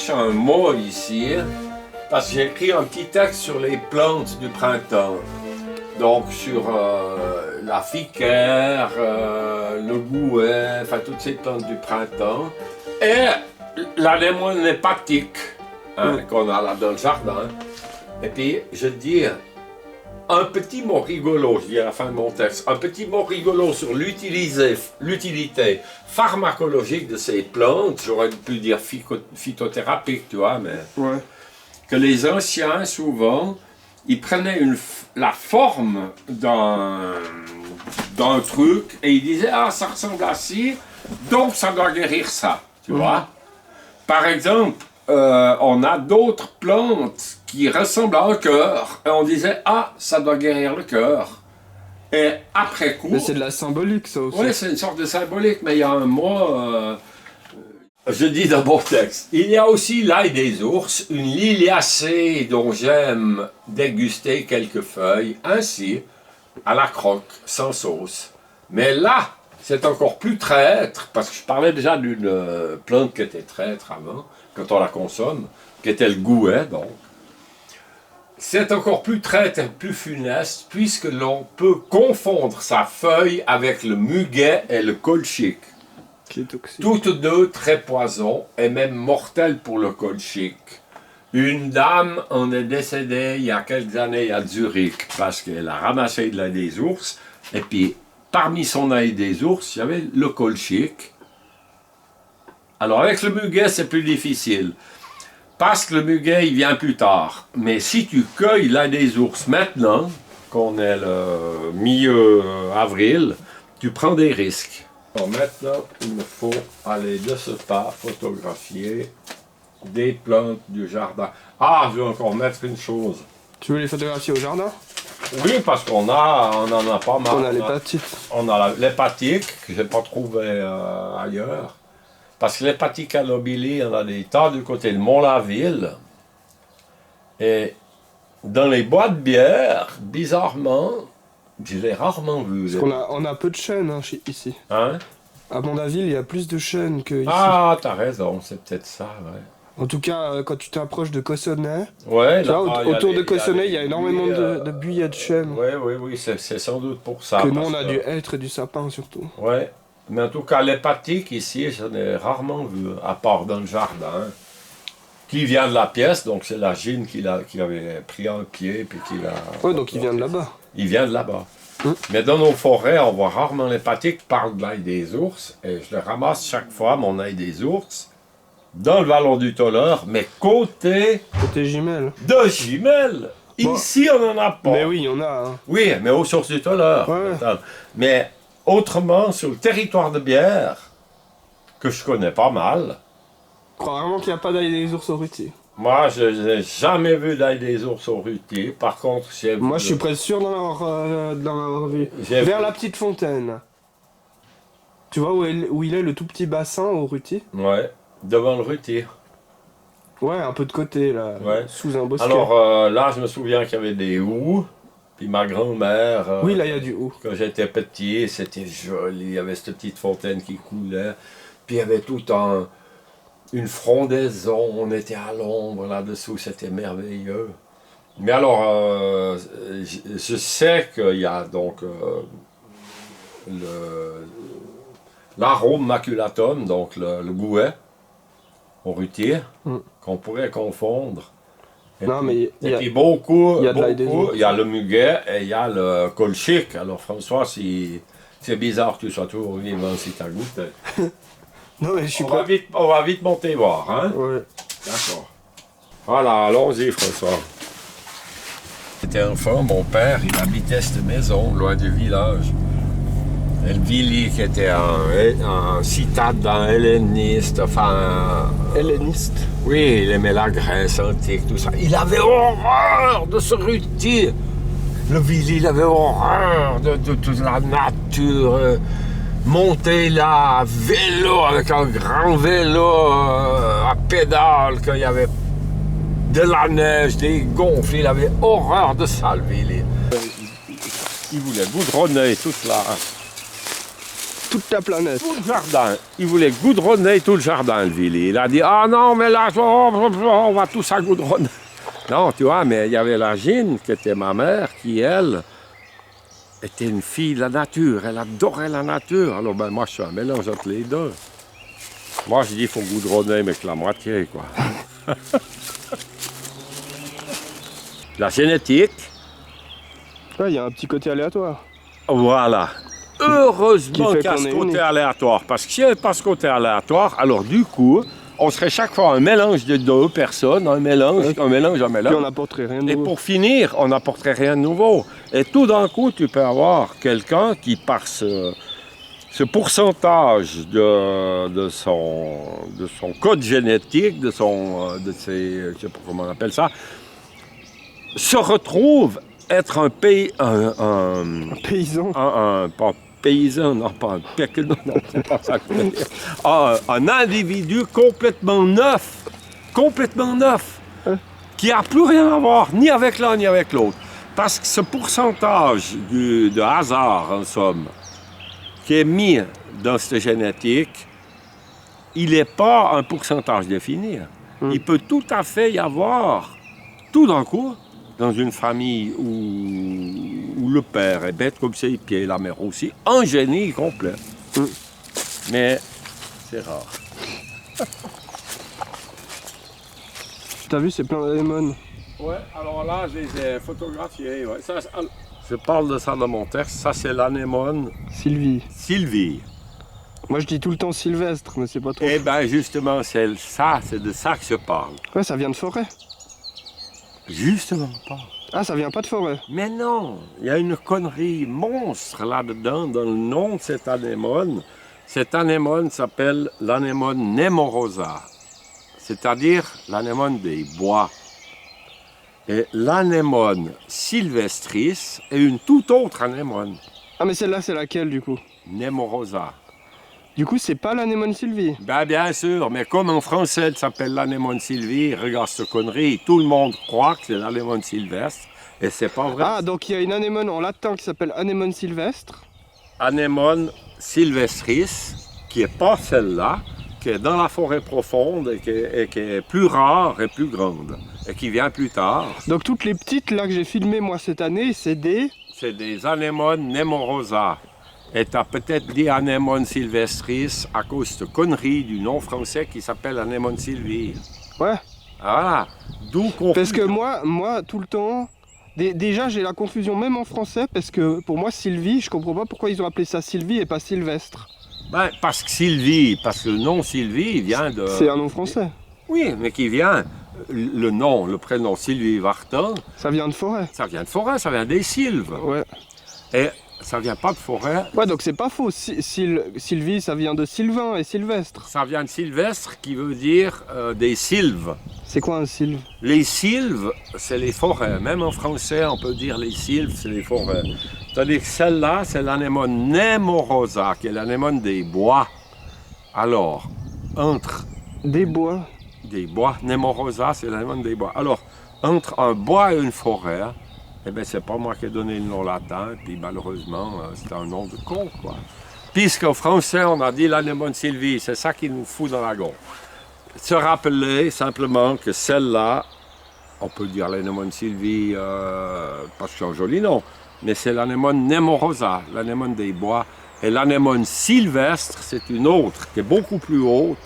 cherche un mot ici, parce que j'ai écrit un petit texte sur les plantes du printemps. Donc sur la ficaire, le gouet, enfin toutes ces plantes du printemps. Et l'anémone hépatique qu'on a là dans le jardin. Et puis je dis un petit mot rigolo, je dis à la fin de mon texte, un petit mot rigolo sur l'utilité pharmacologique de ces plantes. J'aurais pu dire phytothérapique, tu vois, mais que les anciens souvent ils prenaient la forme d'un truc et ils disaient ah ça ressemble à ci, donc ça doit guérir ça, tu vois. Par exemple, on a d'autres plantes qui ressemblent à un cœur et on disait ah ça doit guérir le cœur. Et après coup. Mais c'est de la symbolique ça aussi. Oui, c'est une sorte de symbolique, mais il y a un mot. Je dis dans mon texte, il y a aussi l'ail des ours, une liliacée dont j'aime déguster quelques feuilles, ainsi à la croque, sans sauce. Mais là, c'est encore plus traître, parce que je parlais déjà d'une plante qui était traître avant, quand on la consomme, qui était le gouet, donc. C'est encore plus traître et plus funeste, puisque l'on peut confondre sa feuille avec le muguet et le colchique. Toutes deux très poison et même mortelles pour le colchique. Une dame en est décédée il y a quelques années à Zurich parce qu'elle a ramassé de l'ail des ours et puis parmi son ail des ours il y avait le colchique. Alors avec le muguet c'est plus difficile parce que le muguet il vient plus tard. Mais si tu cueilles l'ail des ours maintenant, qu'on est le milieu avril, tu prends des risques. Alors maintenant, il me faut aller de ce pas photographier des plantes du jardin. Ah, je vais encore mettre une chose. Tu veux les photographier au jardin? Oui, parce qu'on en a pas mal. On a l'hépatite. On a l'hépatique, que je n'ai pas trouvé ailleurs. Parce que l'hépatique allobili, on a des tas du côté de Mont-la-Ville. Et dans les bois de bière, bizarrement, je l'ai rarement vu. Parce qu'on a peu de chênes ici. Hein? À Mont-la-Ville, il y a plus de chênes que ici. Ah, t'as raison, c'est peut-être ça, ouais. En tout cas, quand tu t'approches de Cossonay, ouais, autour de Cossonay, il y a énormément de buissons de chênes. Oui, c'est sans doute pour ça. Que nous, on a du hêtre et du sapin, surtout. Ouais, mais en tout cas, l'hépatique, ici, j'en ai rarement vu, à part dans le jardin. Qui vient de la pièce, donc c'est la Gine qui avait pris un pied, puis qui l'a... Ouais, donc il vient de là-bas. Il vient de là-bas. Mais dans nos forêts, on voit rarement l'hépatique, parle de l'ail des ours, et je le ramasse chaque fois, mon ail des ours, dans le vallon du Toleur, mais côté... Côté Gimel. De Gimel. Bon. Ici, on n'en a pas. Mais oui, il y en a. Hein. Oui, mais aux sources du Toleur. Ouais. Mais autrement, sur le territoire de Bière, que je connais pas mal... Je crois vraiment qu'il n'y a pas d'ail des ours au rutier. Moi, je n'ai jamais vu d'ail des ours au rutier. Par contre, j'ai... Moi, je suis presque sûr d'en avoir vu. Vers la petite fontaine. Tu vois où il est le tout petit bassin au rutier? Ouais, devant le rutier. Ouais, un peu de côté, là, sous un bosquet. Alors là, je me souviens qu'il y avait des houx. Puis ma grand-mère... oui, là, il y a du houx. Quand j'étais petit, c'était joli. Il y avait cette petite fontaine qui coulait. Puis il y avait tout une frondaison, on était à l'ombre là-dessous, c'était merveilleux. Mais alors, je sais qu'il y a donc l'arôme maculatum, donc le gouet au rutier, qu'on pourrait confondre. Et puis beaucoup, il y a le muguet et il y a le colchique. Alors François, c'est bizarre que tu sois toujours vivant si tu as goûté. Non, mais je suis on va vite monter voir, hein? Ouais. D'accord. Voilà, allons-y, François. J'étais enfant, mon père, il habitait cette maison, loin du village. Et le Vili, qui était un citadin helléniste, enfin... Helléniste? Oui, il aimait la Grèce antique, tout ça. Il avait horreur de ce rutier. Le Vili, il avait horreur de toute la nature... monter là à vélo, avec un grand vélo à pédale, qu'il y avait de la neige, des gonfles, il avait horreur de ça, le Vili. Il voulait goudronner toute toute ta planète. Tout le jardin. Il voulait goudronner tout le jardin, le Willy. Il a dit, ah non, mais là, on va tous à goudronner. Non, tu vois, mais il y avait la Gine, qui était ma mère, qui, elle, était une fille de la nature. Elle adorait la nature. Alors, ben, moi, je suis un mélange entre les deux. Moi, je dis, il faut goudronner, mais que la moitié, quoi. La génétique. Ouais, il y a un petit côté aléatoire. Voilà. Heureusement qu'il y a ce qu'on est côté unique. aléatoire. Parce que s'il n'y avait pas ce côté aléatoire, alors du coup, on serait chaque fois un mélange de deux personnes, un mélange. Puis on Et n'apporterait rien de Et nouveau. pour finir, on n'apporterait rien de nouveau. Et tout d'un coup, tu peux avoir quelqu'un qui, par ce pourcentage de son code génétique, de ses, je ne sais pas comment on appelle ça, se retrouve être un pays, Un paysan. pas paysan, non, pas un non, c'est pas ça que je veux dire. Un individu complètement neuf, qui n'a plus rien à voir, ni avec l'un ni avec l'autre. Parce que ce pourcentage de hasard, en somme, qui est mis dans cette génétique, il n'est pas un pourcentage défini. Il peut tout à fait y avoir, tout d'un coup, dans une famille où le père est bête comme ses pieds, la mère aussi, un génie complet. Mais c'est rare. T'as vu, c'est plein d'anémones. Ouais, alors là, je les ai photographiés. Ouais. Ça, je parle de ça dans mon texte. Ça, c'est l'anémone Sylvie. Sylvie. Moi, je dis tout le temps Sylvestre, mais c'est pas trop. Eh bien, justement, c'est de ça que je parle. Ouais, ça vient de forêt. Justement pas. Ah, ça vient pas de forêt. Mais non, il y a une connerie monstre là-dedans, dans le nom de cette anémone. Cette anémone s'appelle l'anémone nemorosa, c'est-à-dire l'anémone des bois. Et l'anémone sylvestris est une toute autre anémone, Ah, mais celle-là, c'est laquelle, du coup? nemorosa. Du coup, c'est pas l'anémone Sylvie. Ben, bien sûr, mais comme en français elle s'appelle l'anémone sylvie, regarde cette connerie, tout le monde croit que c'est l'anémone sylvestre, et c'est pas vrai. Ah, donc il y a une anémone en latin qui s'appelle anémone sylvestre. Anémone sylvestris, qui n'est pas celle-là, qui est dans la forêt profonde et qui est plus rare et plus grande, et qui vient plus tard. Donc toutes les petites là que j'ai filmées moi cette année, c'est des... C'est des anémones nemorosa. Et tu as peut-être dit anémone sylvestris à cause de connerie du nom français qui s'appelle anémone sylvie. Ouais. Voilà. D'où qu'on... Parce que moi tout le temps... Déjà j'ai la confusion même en français parce que pour moi Sylvie, je comprends pas pourquoi ils ont appelé ça Sylvie et pas Sylvestre. Ben, parce que le nom Sylvie vient de... C'est un nom français. Oui, mais qui vient... le prénom Sylvie Vartan, Ça vient de forêt. ça vient de forêt, ça vient des sylves. Ouais. Et ça vient pas de forêt, Ouais, donc c'est pas faux. Sylvie, ça vient de Sylvain et Sylvestre. ça vient de sylvestre qui veut dire des sylves. C'est quoi un sylve? Les sylves, c'est les forêts. Même en français, on peut dire les sylves, c'est les forêts. Tandis que celle-là, c'est l'anémone nemorosa, qui est l'anémone des bois. Alors, entre Des bois. des bois, nemorosa, c'est l'anémone des bois. Alors, entre un bois et une forêt, eh bien, c'est pas moi qui ai donné le nom latin, puis malheureusement, c'est un nom de con, quoi. Puisqu'en français, on a dit l'anémone sylvie, c'est ça qui nous fout dans la gorge. Se rappeler simplement que celle-là, on peut dire l'anémone sylvie parce que c'est un joli nom, mais c'est l'anémone nemorosa, l'anémone des bois. Et l'anémone sylvestre, c'est une autre, qui est beaucoup plus haute,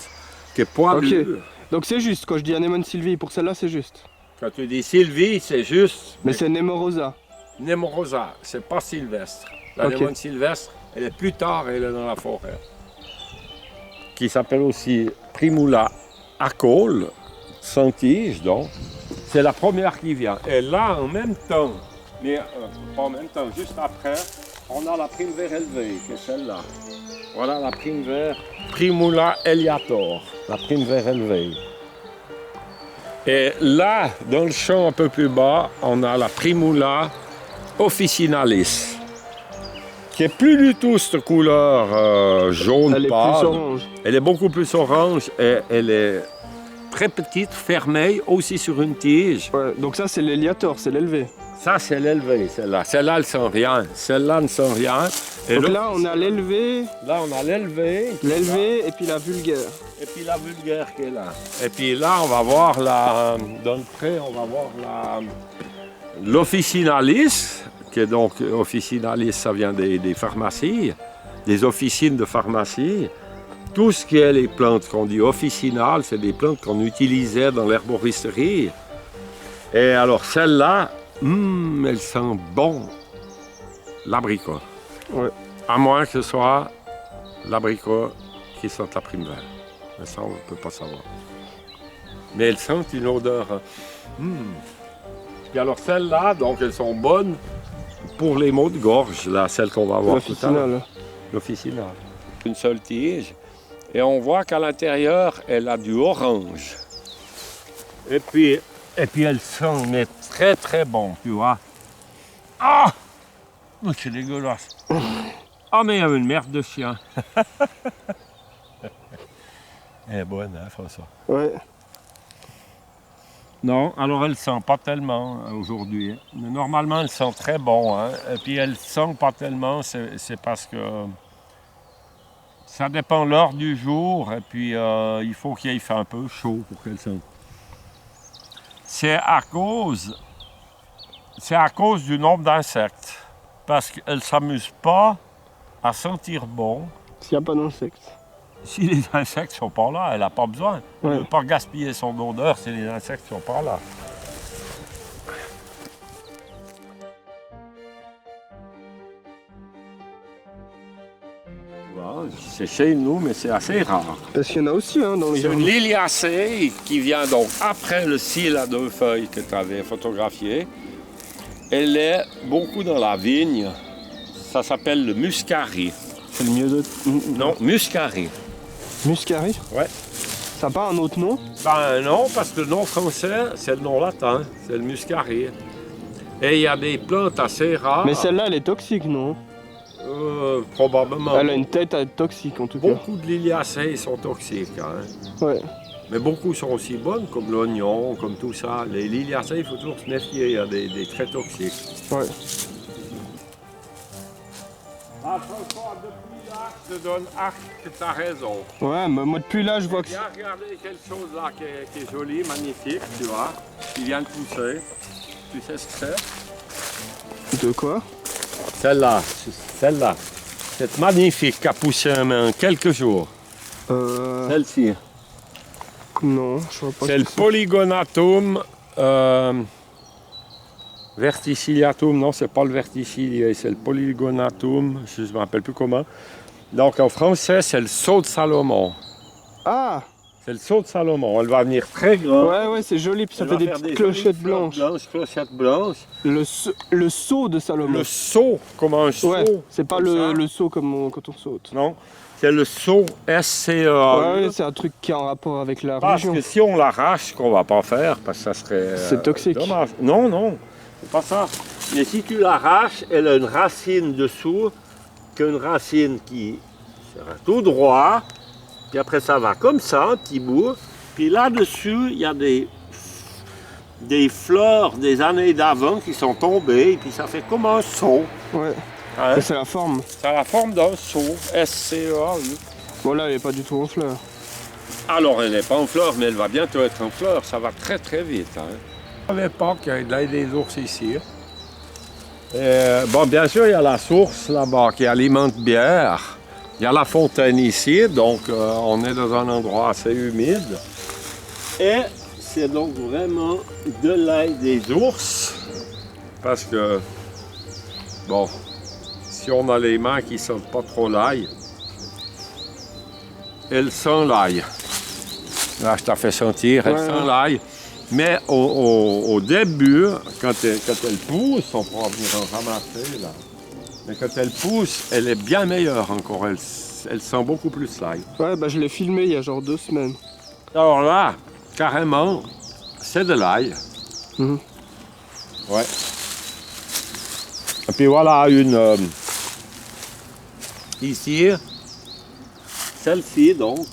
qui est poilue. Ok. Donc c'est juste, quand je dis anémone Sylvie, pour celle-là c'est juste. Quand tu dis sylvie, c'est juste Mais c'est Nemorosa. nemorosa, c'est pas sylvestre. L'anémone Ok. sylvestre, elle est plus tard, elle est dans la forêt. Qui s'appelle aussi Primula acol, sans tige donc. C'est la première qui vient. Et là, en même temps, mais pas en même temps, juste après, on a la primevère élevée, qui est celle-là. Voilà la primevère Primula eliator, la primevère élevée. Et là, dans le champ un peu plus bas, on a la Primula officinalis, qui est plus du tout cette couleur jaune Elle est pâle. plus orange. Elle est beaucoup plus orange et elle est très petite, fermée, aussi sur une tige. Ouais, donc ça c'est l'éliator, c'est l'élevé. Ça, c'est l'élevée, celle-là. Celle-là, elle sent rien. Celle-là ne sent rien. Et Donc là, on a l'élevé, là, on a l'élevée. et puis la vulgaire. Et puis la vulgaire qui est là. Et puis là, on va voir la... Dans le pré, on va voir l'officinalis, qui est donc... Officinalis, ça vient des pharmacies, des officines de pharmacie. Tout ce qui est les plantes qu'on dit officinales, c'est des plantes qu'on utilisait dans l'herboristerie. Et alors celle-là, elle sent bon l'abricot. Ouais. À moins que ce soit l'abricot qui sente la primevère. Mais ça, on ne peut pas savoir. Mais elles sentent une odeur. Et alors celles-là, donc elles sont bonnes pour les maux de gorge, là, celles qu'on va voir tout à l'heure. L'officinale. Une seule tige. Et on voit qu'à l'intérieur, elle a du orange. Et puis elle sent mais très très bon, tu vois. Ah! Oh, c'est dégueulasse. Ah, mais il y a une merde de chien. Elle est bonne, hein, François? Ouais. Non, alors elle sent pas tellement aujourd'hui. Mais normalement, elle sent très bon. Hein. Et puis elle sent pas tellement, c'est parce que ça dépend l'heure du jour. Et puis il faut qu'il fasse un peu chaud pour qu'elle sente. C'est à cause du nombre d'insectes. Parce qu'elle ne s'amuse pas à sentir bon. S'il n'y a pas d'insectes. Si les insectes ne sont pas là, elle n'a pas besoin. Elle Ouais. ne veut pas gaspiller son odeur si les insectes ne sont pas là. Voilà, c'est chez nous, mais c'est assez rare. Parce qu'il y en a aussi hein, dans les C'est une jardins. liliacée qui vient donc après le cil à 2 feuilles que tu avais photographié. Elle est beaucoup dans la vigne. Ça s'appelle le muscari. C'est le mieux de... Non, muscari. Muscari. Ouais. Ça n'a pas un autre nom? Ben non, parce que le nom français, c'est le nom latin. C'est le muscari. Et il y a des plantes assez rares. Mais celle-là, elle est toxique, non? Probablement. Elle a une tête à être toxique, en tout cas. Beaucoup de liliacées sont toxiques. Hein. Ouais. Mais beaucoup sont aussi bonnes, comme l'oignon, comme tout ça. Les liliacées, il faut toujours se méfier. Il y a des très toxiques. Ouais. Ah, François, depuis là, je te donne acte que tu as raison. Ouais, mais moi depuis là, je vois que... Il y a regardé quelque chose là qui est joli, magnifique, tu vois, qui vient de pousser. Tu sais ce que c'est? De quoi? Celle-là, celle-là. C'est magnifique qui a poussé en quelques jours. Celle-ci. Non, je vois pas. C'est le Polygonatum verticilliatum. Non, c'est pas le verticillié, c'est le Polygonatum. Je ne me rappelle plus comment. Donc en français, c'est le sceau de Salomon. Ah! C'est le sceau de Salomon. Elle va venir très grande. Ouais, c'est joli, puis ça fait des petites clochettes blanches. Clochettes blanches. Le seau de Salomon. Le seau, comme un seau. Ouais, c'est pas le seau comme quand on saute. Non, c'est le seau SCA. Ouais, c'est un truc qui est en rapport avec la Parce religion. que si on l'arrache, ce qu'on va pas faire, parce que ça serait C'est toxique. dommage. Non, non, c'est pas ça. Mais si tu l'arraches, elle a une racine dessous, qu'une racine qui sera tout droit, puis après ça va comme ça, un petit bout, puis là-dessus, il y a des fleurs des années d'avant qui sont tombées, et puis ça fait comme un seau. Ouais. Hein? Et c'est la forme. Ça a la forme d'un seau, SCA. Oui. Bon là, elle est pas du tout en fleurs. Alors, elle n'est pas en fleurs, mais elle va bientôt être en fleurs. Ça va très très vite. Hein. À l'époque, il y a des ours ici. Bon, bien sûr, il y a la source là-bas qui alimente bière. Il y a la fontaine ici, donc on est dans un endroit assez humide. Et c'est donc vraiment de l'ail des ours. Parce que, bon, si on a les mains qui ne sentent pas trop l'ail, elles sentent l'ail. Là, je t'ai fait sentir, elle sent l'ail. Mais au début, quand elle pousse, on pourra venir en ramasser là. Mais quand elle pousse, elle est bien meilleure encore. Elle sent beaucoup plus l'ail. Ouais, bah je l'ai filmé il y a genre 2 semaines. Alors là, carrément, c'est de l'ail. Mhm. Ouais. Et puis voilà une... ici, celle-ci donc,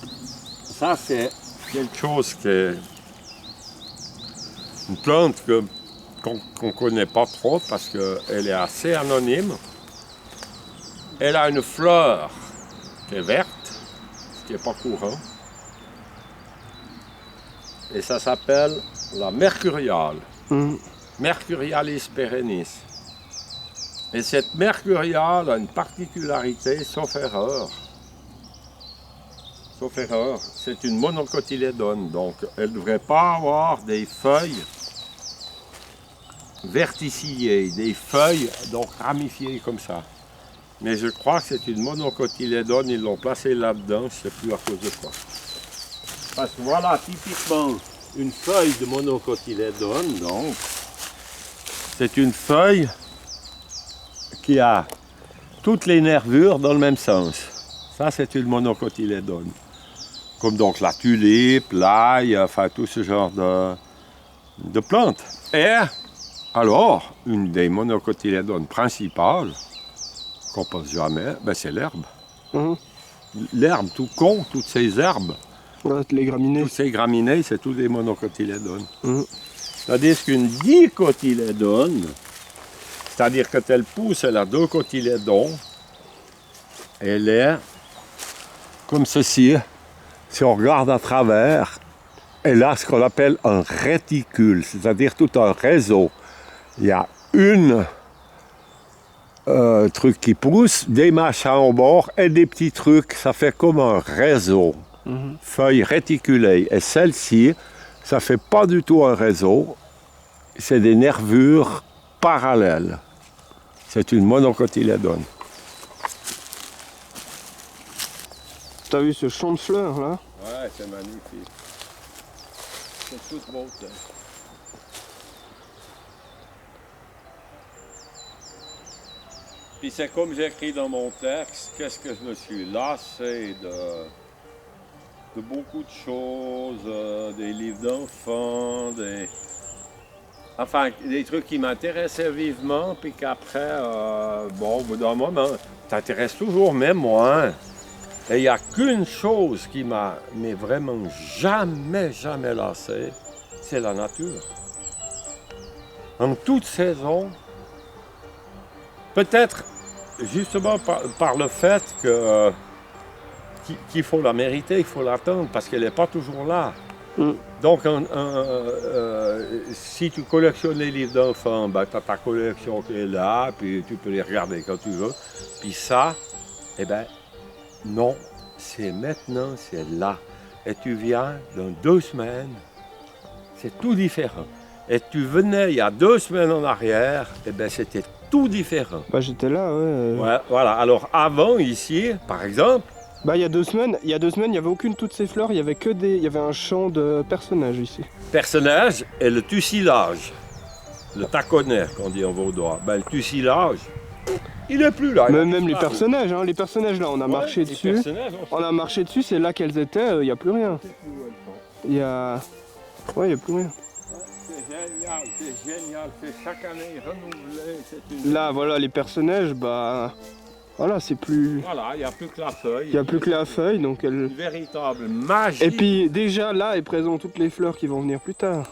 ça c'est quelque chose qui est... une plante qu'on ne connaît pas trop parce qu'elle est assez anonyme. Elle a une fleur qui est verte, ce qui n'est pas courant. Et ça s'appelle la mercuriale. Mercurialis perennis. Et cette mercuriale a une particularité, sauf erreur. Sauf erreur, c'est une monocotylédone, donc elle ne devrait pas avoir des feuilles verticillées, des feuilles donc ramifiées comme ça. Mais je crois que c'est une monocotylédone, ils l'ont placée là-dedans, je ne sais plus à cause de quoi. Parce que voilà, typiquement, une feuille de monocotylédone, donc, c'est une feuille qui a toutes les nervures dans le même sens. Ça, c'est une monocotylédone. Comme donc la tulipe, l'ail, enfin tout ce genre de plantes. Et alors, une des monocotylédones principales, qu'on pense jamais, ben c'est l'herbe. L'herbe, tout con, toutes ces herbes. Ouais, les graminées. Toutes ces graminées, c'est tous des monocotylédones. C'est-à-dire qu'une dicotylédone, c'est-à-dire que quand elle pousse, elle a deux cotylédons. Elle est comme ceci. Si on regarde à travers, elle a ce qu'on appelle un réticule, c'est-à-dire tout un réseau. Il y a une truc qui pousse, des machins au bord et des petits trucs, ça fait comme un réseau. Feuille réticulée. Et celle-ci, ça fait pas du tout un réseau, c'est des nervures parallèles. C'est une monocotylédone. T'as vu ce champ de fleurs là? Ouais, c'est magnifique. C'est toute beauté. Puis c'est comme j'écris dans mon texte, qu'est-ce que je me suis lassé de beaucoup de choses, des livres d'enfants, des trucs qui m'intéressaient vivement, puis qu'après, bon, au bout d'un moment, t'intéresses toujours, mais moins. Et il n'y a qu'une chose qui m'a vraiment jamais lassé, c'est la nature. En toute saison, peut-être justement par le fait qu'il faut la mériter, il faut l'attendre, parce qu'elle n'est pas toujours là. Donc, si tu collectionnes les livres d'enfants, ben, tu as ta collection qui est là, puis tu peux les regarder quand tu veux. Puis ça, eh bien, non, c'est maintenant, c'est là. Et tu viens dans 2 semaines, c'est tout différent. Et tu venais il y a 2 semaines en arrière, eh bien, c'était tout différent. Bah, j'étais là, ouais. Ouais, voilà. Alors, avant, ici, par exemple, bah, il y a 2 semaines, il y avait aucune de toutes ces fleurs, il y avait un champ de personnages ici. Personnage et le tussilage. Le taconnet, qu'on dit en vaudois. Ben, le tussilage, il n'est plus là. Même les personnages, hein, les personnages là, on a marché dessus. On a marché dessus, c'est là qu'elles étaient, il n'y a plus rien. Il y a... Ouais, il n'y a plus rien. C'est génial, c'est chaque année renouvelé. Là, voilà, les personnages, bah... Voilà, c'est plus... Voilà, il n'y a plus que la feuille. Il n'y a plus que la feuille, donc elle... Une véritable magie. Et puis, déjà, là, est présent toutes les fleurs qui vont venir plus tard.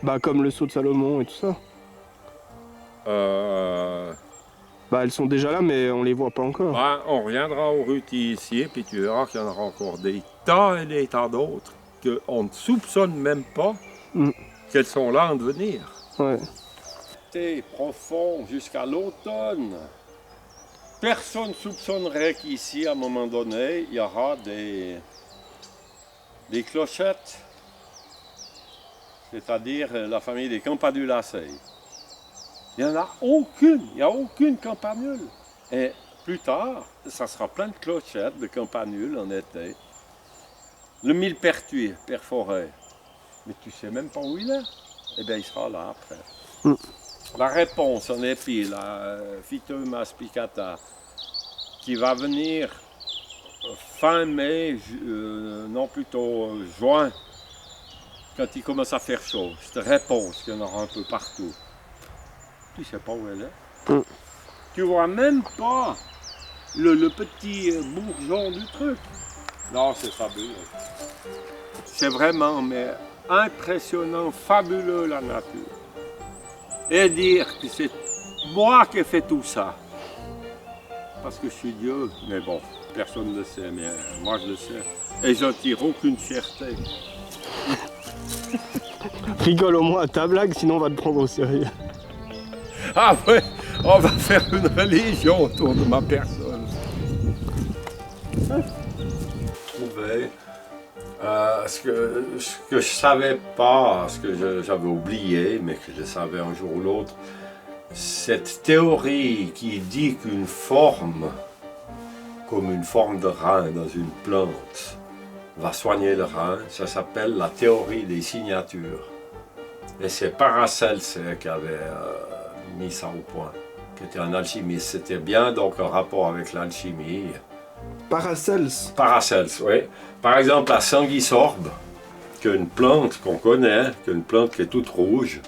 Bah, comme le sceau de Salomon et tout ça. Bah, elles sont déjà là, mais on les voit pas encore. Ben, on reviendra au Ruti ici, puis tu verras qu'il y en aura encore des tas et des tas d'autres qu'on ne soupçonne même pas qu'elles sont là en devenir. Ouais. C'était profond jusqu'à l'automne. Personne ne soupçonnerait qu'ici, à un moment donné, il y aura des clochettes, c'est-à-dire la famille des Campanulacées. Il n'y a aucune campanule. Et plus tard, ça sera plein de clochettes de campanules en été. Le millepertuis perforé, mais tu ne sais même pas où il est. Eh bien, il sera là après. La réponse en épi, la Phyteuma spicata, qui va venir fin mai, non plutôt juin, quand il commence à faire chaud. Cette réponse, qu'il y en aura un peu partout. Tu ne sais pas où elle est. Tu ne vois même pas le petit bourgeon du truc. Non, c'est fabuleux. C'est vraiment mais impressionnant, fabuleux la nature. et dire que c'est moi qui ai fait tout ça. Parce que je suis Dieu, mais bon, personne ne le sait, mais moi je le sais. Et je ne tire aucune fierté. Rigole au moins à ta blague, sinon on va te prendre au sérieux. Ah ouais, on va faire une religion autour de ma personne. Trouver ce que je savais pas, ce que j'avais oublié, mais que je savais un jour ou l'autre, cette théorie qui dit qu'une forme, comme une forme de rein dans une plante, va soigner le rein, ça s'appelle la théorie des signatures. Et c'est Paracelse qui avait mis ça au point, qui était un alchimiste. C'était bien donc un rapport avec l'alchimie. Paracelse. Paracelse, oui. Par exemple, la sanguisorbe, qui est une plante qu'on connaît, qui est une plante qui est toute rouge.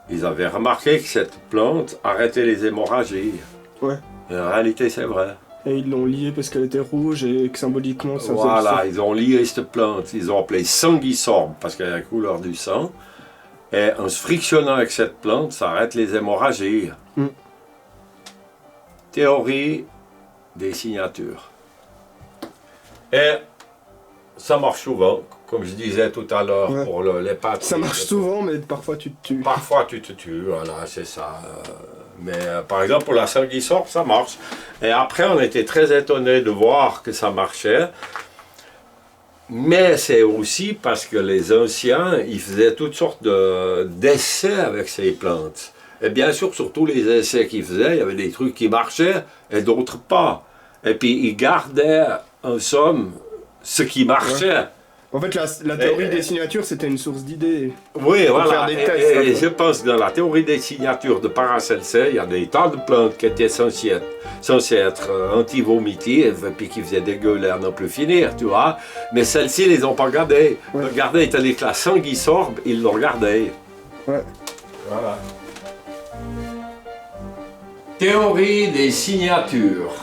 Ils avaient remarqué que cette plante arrêtait les hémorragies. Ouais. Et en réalité, c'est vrai. Et ils l'ont liée parce qu'elle était rouge et que symboliquement ça faisait Voilà, ils ont lié cette plante. Ils ont appelé sanguisorbe parce qu'elle a la couleur du sang. Et en se frictionnant avec cette plante, ça arrête les hémorragies. Théorie des signatures. Et ça marche souvent, comme je disais tout à l'heure, Ouais. pour les pâtes. Ça marche souvent, mais parfois tu te tues. Parfois tu te tues, voilà, c'est ça. Mais par exemple pour la sanguisorbe, ça marche. Et après on était très étonnés de voir que ça marchait. Mais c'est aussi parce que les anciens, ils faisaient toutes sortes d'essais avec ces plantes. Et bien sûr, sur tous les essais qu'ils faisaient, il y avait des trucs qui marchaient et d'autres pas. Et puis ils gardaient en somme ce qui marchait. Ouais. En fait, la théorie des signatures, c'était une source d'idées. Oui, Pour voilà. faire des tests, Et je pense que dans la théorie des signatures de Paracelse, il y a des tas de plantes qui étaient censées être anti-vomitives et puis qui faisaient dégueuler à non plus finir, tu vois. Mais celles-ci, ils les ont pas gardées. Ouais. Regardez, tandis que la sanguisorbe, ils l'ont gardée. Ouais. Voilà. Théorie des signatures.